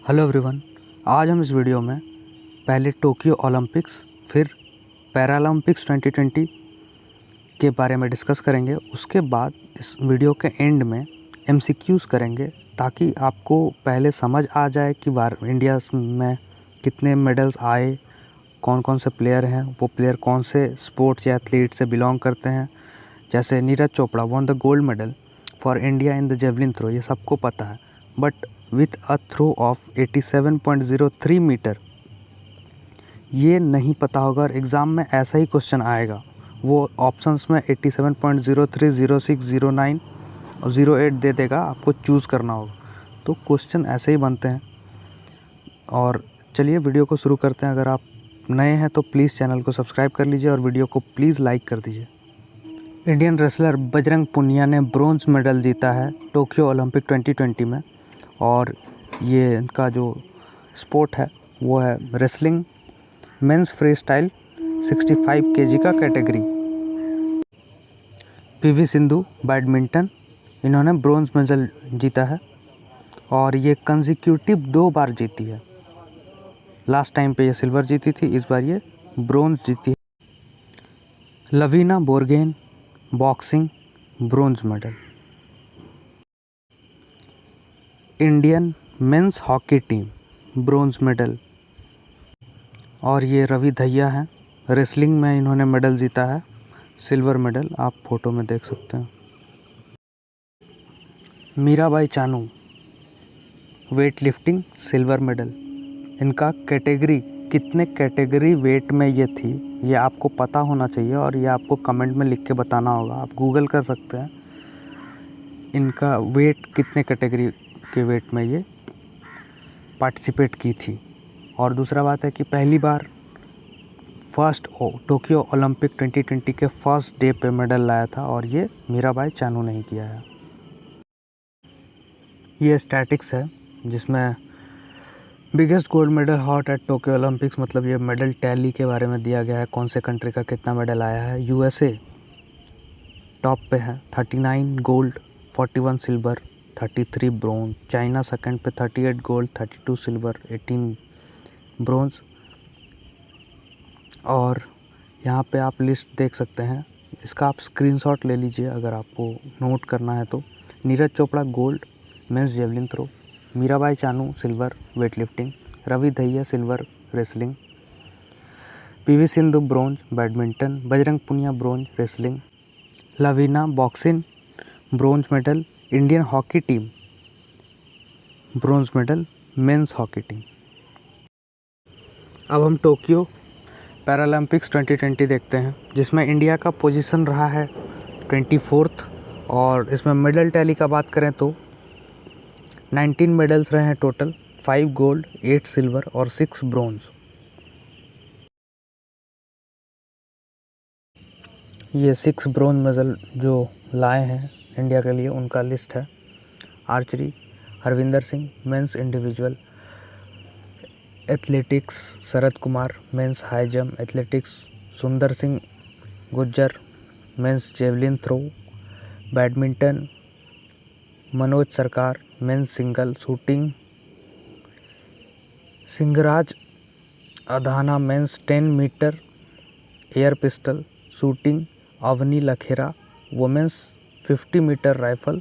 Hello everyone, आज हम इस वीडियो में पहले टोक्यो ओलंपिक्स फिर पैरालंपिक्स 2020 के बारे में डिस्कस करेंगे। उसके बाद इस वीडियो के एंड में एमसीक्यूज़ करेंगे ताकि आपको पहले समझ आ जाए कि इंडिया में कितने मेडल्स आए, कौन कौन से प्लेयर हैं, वो प्लेयर कौन से स्पोर्ट्स या एथलीट से बिलोंग करते हैं। जैसे Neeraj Chopra won the gold medal for India in the javelin throw, ये सबको पता है, but with a throw of 87.03 metre ये नहीं पता होगा और एग्ज़ाम में ऐसा ही क्वेश्चन आएगा। वो ऑप्शंस में 87.03, 06, 09 और 08 दे देगा, आपको चूज़ करना होगा। तो क्वेश्चन ऐसे ही बनते हैं। और चलिए वीडियो को शुरू करते हैं। अगर आप नए हैं तो प्लीज़ चैनल को सब्सक्राइब कर लीजिए और वीडियो को प्लीज़ लाइक कर दीजिए। इंडियन रेसलर बजरंग पुनिया ने ब्रोंज मेडल जीता है टोक्यो ओलंपिक 2020 में, और ये इनका जो स्पोर्ट है वो है wrestling, men's free style 65 KG का कैटेगरी। पीवी सिंधु बैडमिंटन, इन्होंने ब्रोंज मेडल जीता है और ये कंसेक्यूटिव 2 बार जीती है। लास्ट टाइम पे ये सिल्वर जीती थी, इस बार ये ब्रोंज जीती है। Lovlina Borgohain boxing bronze medal. Indian men's hockey team bronze medal, और ये रवि दहिया हैं, रेसलिंग में इन्होंने मेडल जीता है, सिल्वर मेडल, आप फोटो में देख सकते हैं। Mirabai Chanu weight lifting silver medal. इनका कैटेगरी कितने कैटेगरी वेट में ये थी ये आपको पता होना चाहिए और ये आपको कमेंट में लिख के बताना होगा। आप गूगल कर सकते हैं इनका वेट कितने कैटेगरी के वेट में ये पार्टिसिपेट की थी। और दूसरा बात है कि पहली बार फर्स्ट टोक्यो ओलंपिक 2020 के फर्स्ट डे पे मेडल लाया था और ये मीराबाई चानू ने ही किया है। ये स्टैटिक्स है जिसमें biggest gold medal hot eight Tokyo Olympics, मतलब ये मेडल टैली के बारे में दिया गया है, कौन से कंट्री का कितना मेडल आया है। यूएसए टॉप पे है, 39 gold, 41 silver, 33 bronze. China second पे 38 गोल्ड, 32 सिल्वर, 18 ब्रोंज। और यहाँ पे आप लिस्ट देख सकते हैं, इसका आप स्क्रीनशॉट ले लीजिए अगर आपको नोट करना है तो। Neeraj Chopra gold men's javelin throw, Mirabai Chanu silver weight lifting, Ravi Dahiya silver wrestling, PV Sindhu bronze badminton, Bajrang Punia bronze wrestling, Lovlina boxing bronze medal, Indian hockey team bronze medal, men's hockey team. अब हम टोक्यो पैरालंपिक्स 2020 देखते हैं, जिसमें इंडिया का पोजीशन रहा है 24th। और इसमें मेडल टैली का बात करें तो 19 मेडल्स रहे हैं टोटल, 5 गोल्ड, 8 सिल्वर और 6 ब्रोंज। ये 6 ब्रोंज मेडल जो लाए हैं इंडिया के लिए उनका लिस्ट है। Archery Harvinder Singh men's individual, athletics Sharad Kumar men's high jump, athletics Sundar Singh Gurjar men's javelin throw, badminton Manoj Sarkar men's single, shooting Singhraj Adhana men's 10 metre air pistol, shooting Avani Lekhara women's 50 metre rifle,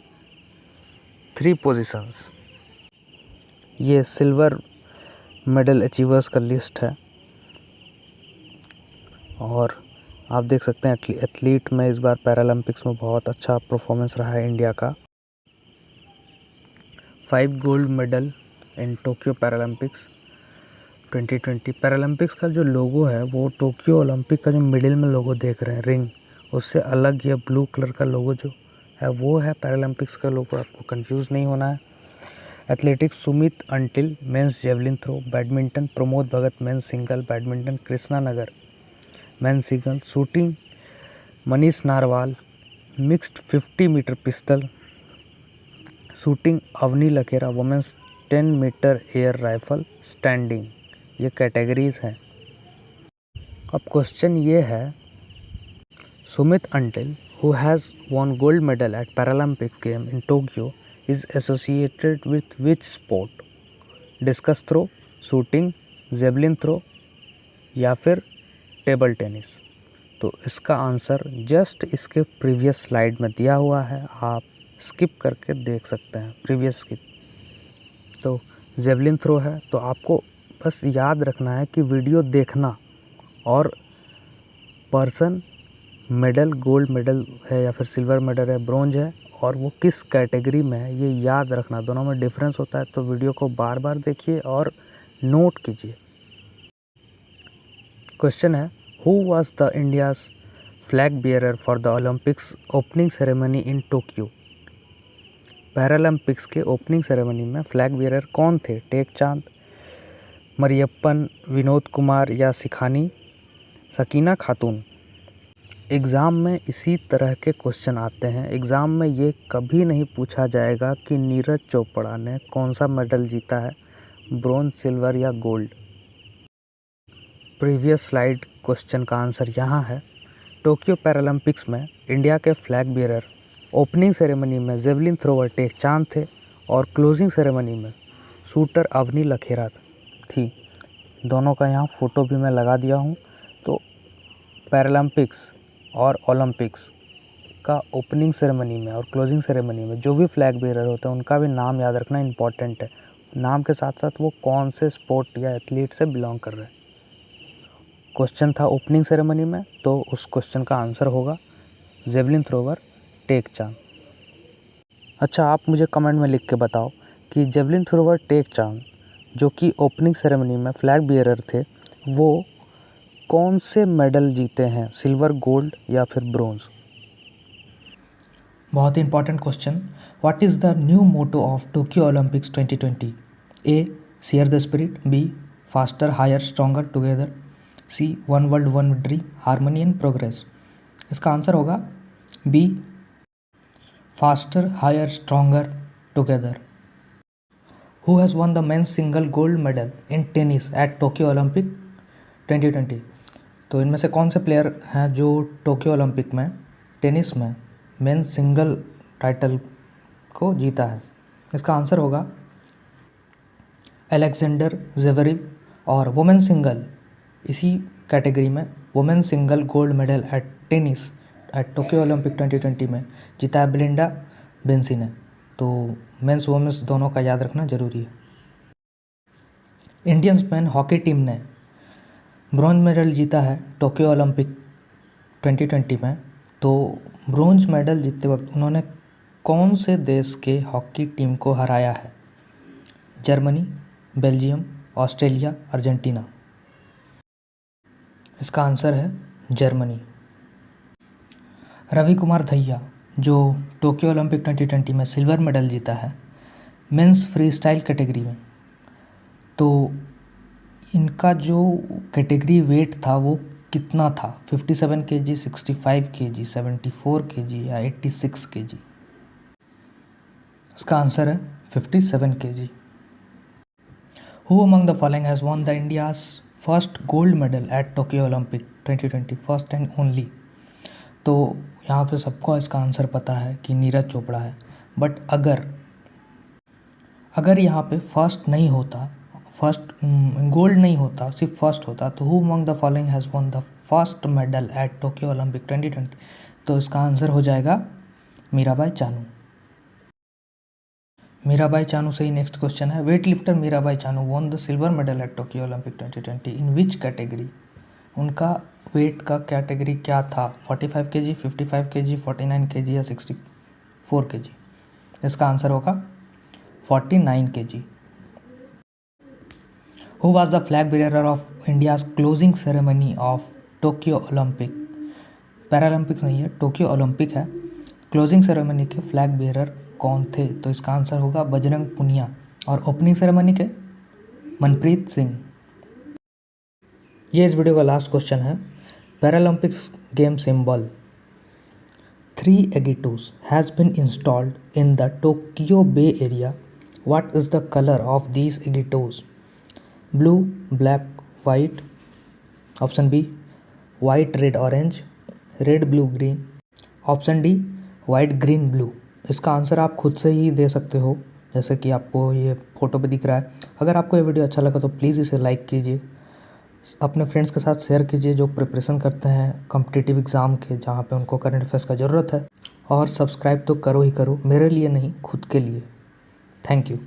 3 positions. ये सिल्वर मेडल अचीवर्स का list है। और आप देख सकते हैं एथलीट में इस बार पैरालंपिक्स में बहुत अच्छा परफॉर्मेंस रहा है इंडिया का। 5 gold medal in Tokyo Paralympics 2020। Paralympics का जो लोगो है वो टोक्यो ओलंपिक का जो मिडिल में लोगो देख रहे हैं रिंग, उससे अलग ये ब्लू कलर का लोगो जो है वो है पैरालंपिक्स का लोगो, आपको कंफ्यूज नहीं होना है। Athletics Sumit Antil men's javelin throw, badminton Pramod Bhagat men's single, badminton Krishna Nagar men's single, shooting Manish Narwal mixed 50 metre pistol, shooting Avani Lekhara women's 10 metre air rifle standing. ये कैटेगरीज हैं। अब क्वेश्चन ये है, Sumit Antil who has won gold medal at Paralympic game in Tokyo is associated with which sport? Discus throw, shooting, javelin throw या फिर table tennis. तो इसका answer just इसके प्रीवियस स्लाइड में दिया हुआ है, आप स्किप करके देख सकते हैं, प्रीवियस स्किप। तो जेवलिन थ्रो है, तो आपको बस याद रखना है कि वीडियो देखना और पर्सन मेडल, गोल्ड मेडल है या फिर सिल्वर मेडल है, ब्रोंज है, और वो किस कैटेगरी में है ये याद रखना। दोनों में डिफरेंस होता है, तो वीडियो को बार बार देखिए और नोट कीजिए। क्वेश्चन है, who was the India's flag bearer for the Olympics opening ceremony in Tokyo. Paralympics के ओपनिंग सेरेमनी में फ्लैग बियरर कौन थे? टेक चांद, मरियप्पन, विनोद कुमार या सिखानी सकीना खातून। एग्ज़ाम में इसी तरह के क्वेश्चन आते हैं। एग्ज़ाम में ये कभी नहीं पूछा जाएगा कि नीरज चोपड़ा ने कौन सा मेडल जीता है, ब्रोंज, सिल्वर या गोल्ड। प्रीवियस स्लाइड क्वेश्चन का आंसर यहाँ है। टोक्यो पैरालंपिक्स में इंडिया के फ्लैग बियरर ओपनिंग सेरेमनी में जेवलिन थ्रोवर टेक चांद थे और क्लोजिंग सेरेमनी में शूटर अवनी लखेरा थी। दोनों का यहाँ फ़ोटो भी मैं लगा दिया हूँ। तो पैरालंपिक्स और ओलंपिक्स का ओपनिंग सेरेमनी में और क्लोजिंग सेरेमनी में जो भी फ्लैग बियरर होते हैं उनका भी नाम याद रखना इम्पॉर्टेंट है। नाम के साथ साथ वो कौन से स्पोर्ट या एथलीट से बिलोंग कर रहे हैं। क्वेश्चन था ओपनिंग सेरेमनी में, तो उस क्वेश्चन का आंसर होगा जेवलिन थ्रोवर टेक चांद। अच्छा, आप मुझे कमेंट में लिख के बताओ कि जेवलिन थ्रोवर टेक चांद जो कि ओपनिंग सेरेमनी में फ्लैग बियरर थे, वो कौन से मेडल जीते हैं, सिल्वर, गोल्ड या फिर ब्रोंज। बहुत ही important question. What is the new motto of Tokyo Olympics 2020? A, share the spirit, B, faster higher stronger together, C, one world one dream, harmony and progress. इसका answer होगा B, faster higher stronger together. Who has won the men's single gold medal in tennis at Tokyo Olympic 2020? तो इनमें से कौन से player हैं जो Tokyo Olympic में टेनिस में मेन सिंगल टाइटल को जीता है? इसका आंसर होगा अलेक्जेंडर ज़वेरेव। और वुमेन सिंगल, इसी कैटेगरी में women single gold medal at tennis at Tokyo Olympic 2020 में जीता है बेलिंडा बेंसी ने। तो मेंस वुमेन्स दोनों का याद रखना जरूरी है। इंडियन मेन हॉकी टीम ने ब्रॉन्ज मेडल जीता है टोक्यो ओलंपिक 2020 में। तो ब्रॉन्ज मेडल जीतते वक्त उन्होंने कौन से देश के हॉकी टीम को हराया है? Germany, Belgium, Australia, Argentina. इसका आंसर है जर्मनी। रवि कुमार दहिया जो टोक्यो ओलंपिक 2020 में सिल्वर मेडल जीता है मेंस फ्री स्टाइल कैटेगरी में। तो इनका जो कैटेगरी वेट था वो कितना था? 57 kg, 65 kg, 74 kg या 86 kg। इसका आंसर है 57 kg। Who among the following has won the India's first gold medal at Tokyo Olympic 2020, first and only? तो यहाँ पे सबको इसका आंसर पता है कि नीरज चोपड़ा है। बट अगर यहाँ पे फर्स्ट नहीं होता, फर्स्ट गोल्ड नहीं होता, सिर्फ फर्स्ट होता, तो who among the following has won the first medal at Tokyo Olympic 2020? तो इसका आंसर हो जाएगा मीराबाई चानू। मीराबाई चानू से ही नेक्स्ट क्वेश्चन है। Weight lifter Mirabai Chanu won the silver medal at Tokyo Olympic 2020 in which category? उनका वेट का कैटेगरी क्या था? 45 kg, 55 kg, 49 kg या 64 kg? इसका आंसर होगा 49 kg। Who was the flag bearer of India's closing ceremony of Tokyo Olympic? Paralympics नहीं है, Tokyo Olympic है। क्लोजिंग सेरेमनी के फ्लैग बियरर कौन थे? तो इसका आंसर होगा बजरंग पुनिया। और ओपनिंग सेरेमनी के मनप्रीत सिंह। ये इस वीडियो का लास्ट क्वेश्चन है। Paralympics game symbol 3 agitos has been installed in the Tokyo bay area. What is the colour of these agitos? Blue, black, white. Option B white, red, orange, red, blue, green. Option D white, green, blue. इसका answer आप खुद से ही दे सकते हो जैसे कि आपको ये फ़ोटो पे दिख रहा है। अगर आपको ये वीडियो अच्छा लगा तो प्लीज़ इसे लाइक कीजिए, अपने फ्रेंड्स के साथ शेयर कीजिए जो प्रिपरेशन करते हैं कॉम्पिटिटिव एग्ज़ाम के, जहाँ पे उनको करंट अफेयर्स का ज़रूरत है। और सब्सक्राइब तो करो ही करो, मेरे लिए नहीं, खुद के लिए। Thank you.